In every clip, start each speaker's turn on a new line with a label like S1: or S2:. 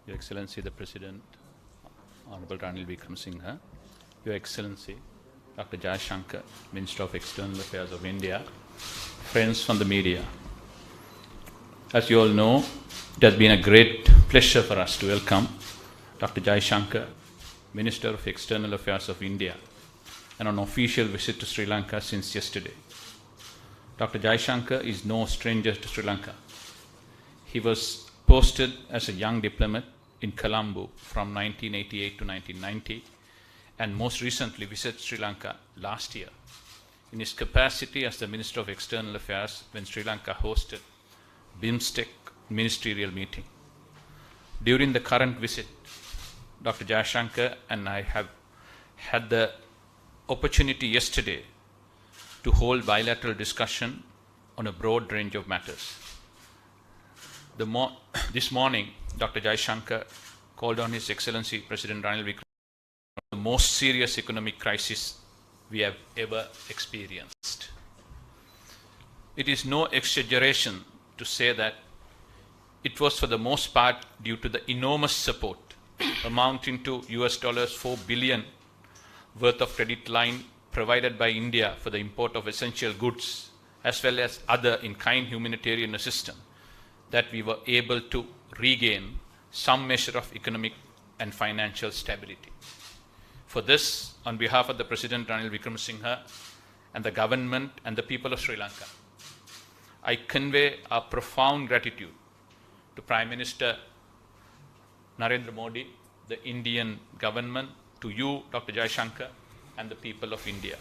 S1: Your Excellency the President, Honorable Ranil Wickremesinghe, Your Excellency Dr. Jaishankar, Minister of External Affairs of India, friends from the media. As you all know, it has been a great pleasure for us to welcome Dr. Jaishankar, Minister of External Affairs of India, and an official visit to Sri Lanka since yesterday. Dr. Jaishankar is no stranger to Sri Lanka. He was posted as a young diplomat in Colombo from 1988 to 1990, and most recently visited Sri Lanka last year in his capacity as the Minister of External Affairs when Sri Lanka hosted BIMSTEC ministerial meeting. During the current visit, Dr. Jaishankar and I have had the opportunity yesterday to hold bilateral discussion on a broad range of matters. This morning, Dr. Jaishankar called on His Excellency President Ranil Wickremesinghe the most serious economic crisis we have ever experienced. It is no exaggeration to say that it was for the most part due to the enormous support amounting to $4 billion worth of credit line provided by India for the import of essential goods as well as other in-kind humanitarian assistance that we were able to regain some measure of economic and financial stability. For this, on behalf of the President Ranil Wickremesinghe and the government and the people of Sri Lanka, I convey our profound gratitude to Prime Minister Narendra Modi, the Indian government, to you, Dr. Jaishankar, and the people of India.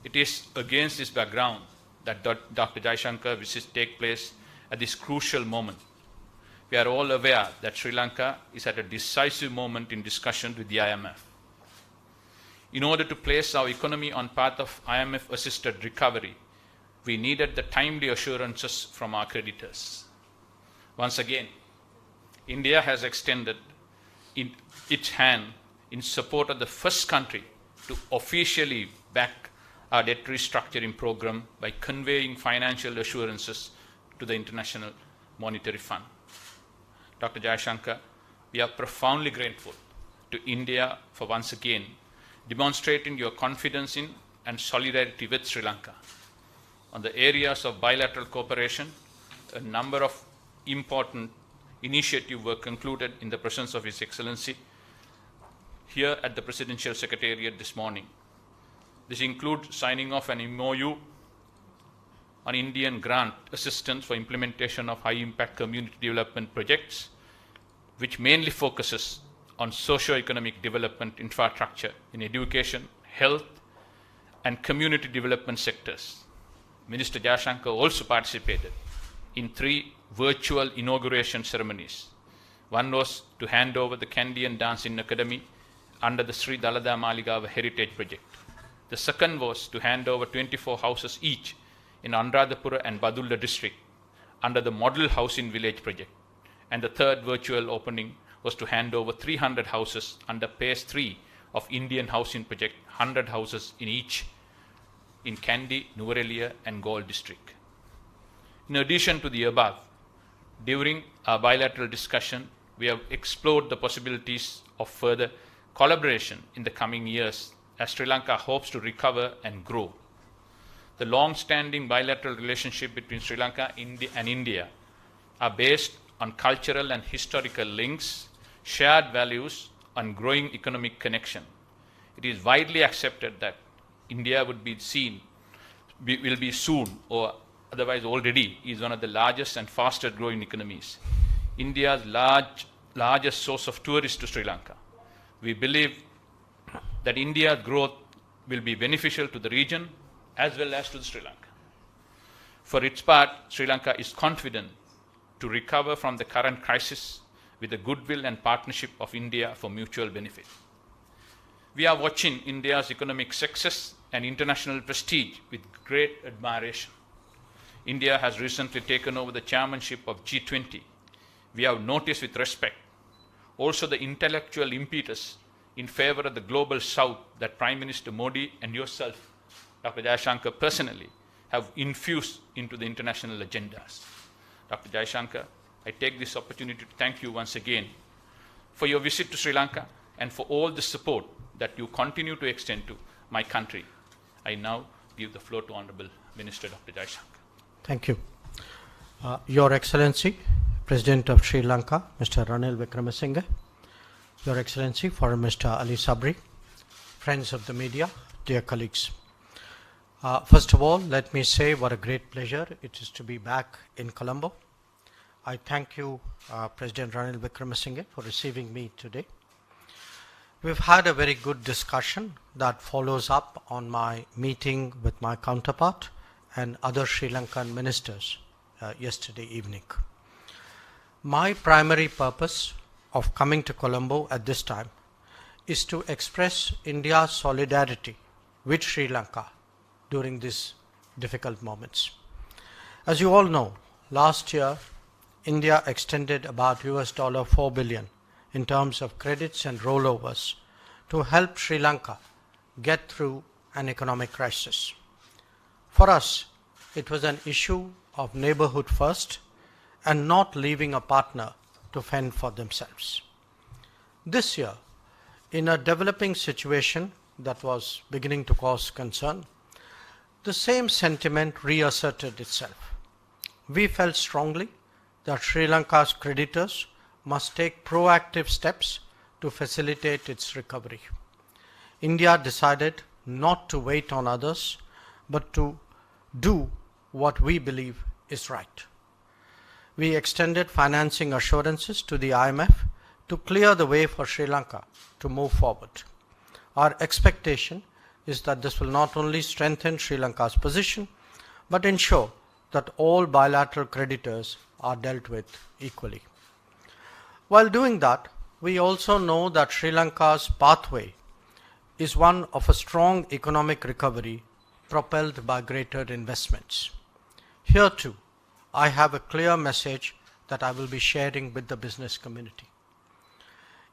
S1: It is against this background that Dr. Jaishankar visits take place at this crucial moment. We are all aware that Sri Lanka is at a decisive moment in discussion with the IMF. In order to place our economy on path of IMF-assisted recovery, we needed the timely assurances from our creditors. Once again, India has extended its hand in support of the first country to officially back our debt restructuring program by conveying financial assurances to the International Monetary Fund. Dr. Jaishankar, we are profoundly grateful to India for once again demonstrating your confidence in and solidarity with Sri Lanka. On the areas of bilateral cooperation, a number of important initiatives were concluded in the presence of His Excellency here at the Presidential Secretariat this morning. This includes signing off an MOU on Indian grant assistance for implementation of high-impact community development projects, which mainly focuses on socio-economic development infrastructure in education, health, and community development sectors. Minister Jaishankar also participated in 3 virtual inauguration ceremonies. One was to hand over the Kandyan Dancing Academy under the Sri Dalada Maligawa Heritage Project. The second was to hand over 24 houses each in Anuradhapura and Badulla district under the Model Housing Village project. And the third virtual opening was to hand over 300 houses under Phase 3 of Indian Housing Project, 100 houses in each in Kandy, Nuwara and Galle district. In addition to the above, during our bilateral discussion, we have explored the possibilities of further collaboration in the coming years as Sri Lanka hopes to recover and grow. The long-standing bilateral relationship between Sri Lanka and India are based on cultural and historical links, shared values, and growing economic connection. It is widely accepted that India will be soon, or otherwise already is one of the largest and fastest growing economies. India's largest source of tourists to Sri Lanka. We believe that India's growth will be beneficial to the region as well as to Sri Lanka. For its part, Sri Lanka is confident to recover from the current crisis with the goodwill and partnership of India for mutual benefit. We are watching India's economic success and international prestige with great admiration. India has recently taken over the chairmanship of G20. We have noticed with respect also the intellectual impetus in favor of the global south that Prime Minister Modi and yourself, Dr. Jaishankar, personally have infused into the international agendas. Dr. Jaishankar, I take this opportunity to thank you once again for your visit to Sri Lanka and for all the support that you continue to extend to my country. I now give the floor to Honorable Minister Dr. Jaishankar.
S2: Thank you. Your Excellency, President of Sri Lanka, Mr. Ranil Wickremesinghe, Your Excellency, Foreign Minister Ali Sabri, friends of the media, dear colleagues. First of all, let me say what a great pleasure it is to be back in Colombo. I thank you, President Ranil Wickremesinghe, for receiving me today. We've had a very good discussion that follows up on my meeting with my counterpart and other Sri Lankan ministers yesterday evening. My primary purpose of coming to Colombo at this time is to express India's solidarity with Sri Lanka during these difficult moments. As you all know, last year India extended about $4 billion in terms of credits and rollovers to help Sri Lanka get through an economic crisis. For us, it was an issue of neighborhood first and not leaving a partner to fend for themselves. This year, in a developing situation that was beginning to cause concern, the same sentiment reasserted itself. We felt strongly that Sri Lanka's creditors must take proactive steps to facilitate its recovery. India decided not to wait on others, but to do what we believe is right. We extended financing assurances to the IMF to clear the way for Sri Lanka to move forward. Our expectation is that this will not only strengthen Sri Lanka's position, but ensure that all bilateral creditors are dealt with equally. While doing that, we also know that Sri Lanka's pathway is one of a strong economic recovery propelled by greater investments. Here too, I have a clear message that I will be sharing with the business community.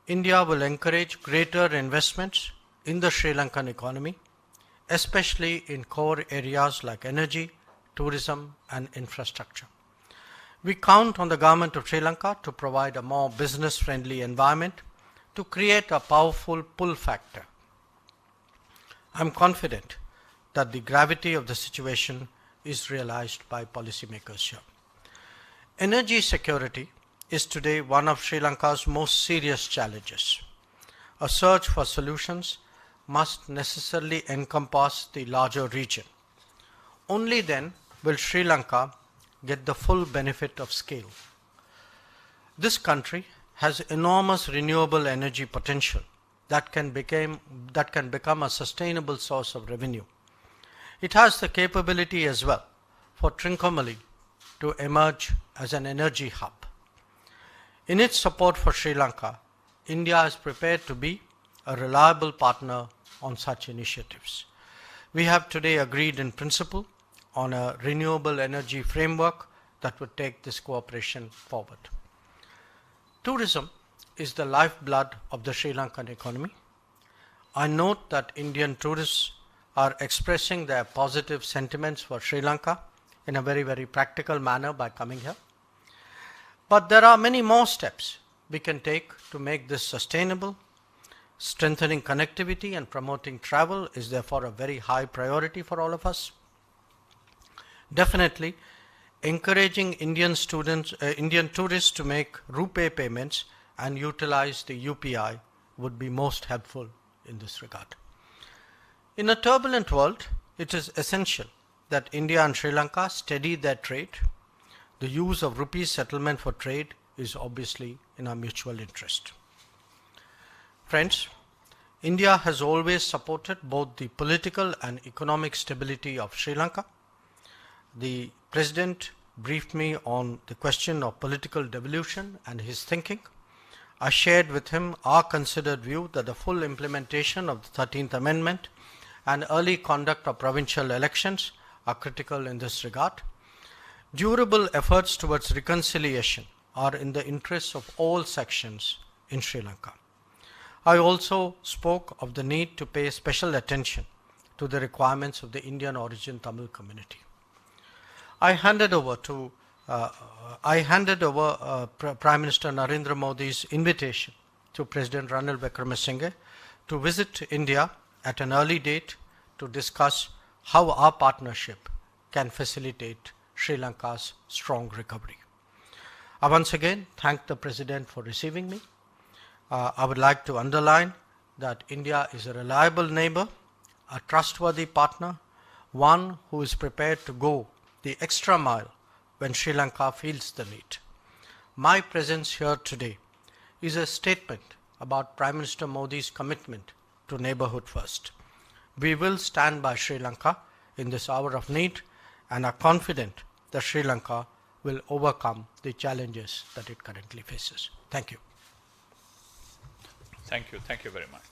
S2: India will encourage greater investments in the Sri Lankan economy, especially in core areas like energy, tourism, and infrastructure. We count on the government of Sri Lanka to provide a more business-friendly environment to create a powerful pull factor. I am confident that the gravity of the situation is realized by policymakers here. Energy security is today one of Sri Lanka's most serious challenges. A search for solutions must necessarily encompass the larger region. Only then will Sri Lanka get the full benefit of scale. This country has enormous renewable energy potential that can become a sustainable source of revenue. It has the capability as well for Trincomalee to emerge as an energy hub. In its support for Sri Lanka, India is prepared to be a reliable partner on such initiatives. We have today agreed in principle on a renewable energy framework that would take this cooperation forward. Tourism is the lifeblood of the Sri Lankan economy. I note that Indian tourists are expressing their positive sentiments for Sri Lanka in a very, very practical manner by coming here. But there are many more steps we can take to make this sustainable. Strengthening connectivity and promoting travel is therefore a very high priority for all of us. Definitely, encouraging Indian tourists to make RuPay payments and utilize the UPI would be most helpful in this regard. In a turbulent world, it is essential that India and Sri Lanka steady their trade. The use of rupee settlement for trade is obviously in our mutual interest. Friends, India has always supported both the political and economic stability of Sri Lanka. The President briefed me on the question of political devolution and his thinking. I shared with him our considered view that the full implementation of the 13th Amendment and early conduct of provincial elections are critical in this regard. Durable efforts towards reconciliation are in the interests of all sections in Sri Lanka. I also spoke of the need to pay special attention to the requirements of the Indian origin Tamil community. I handed over Prime Minister Narendra Modi's invitation to President Ranil Wickremesinghe to visit India at an early date to discuss how our partnership can facilitate Sri Lanka's strong recovery. I once again thank the President for receiving me. I would like to underline that India is a reliable neighbor, a trustworthy partner, one who is prepared to go the extra mile when Sri Lanka feels the need. My presence here today is a statement about Prime Minister Modi's commitment to neighborhood first. We will stand by Sri Lanka in this hour of need and are confident that Sri Lanka will overcome the challenges that it currently faces. Thank you.
S1: Thank you. Thank you very much.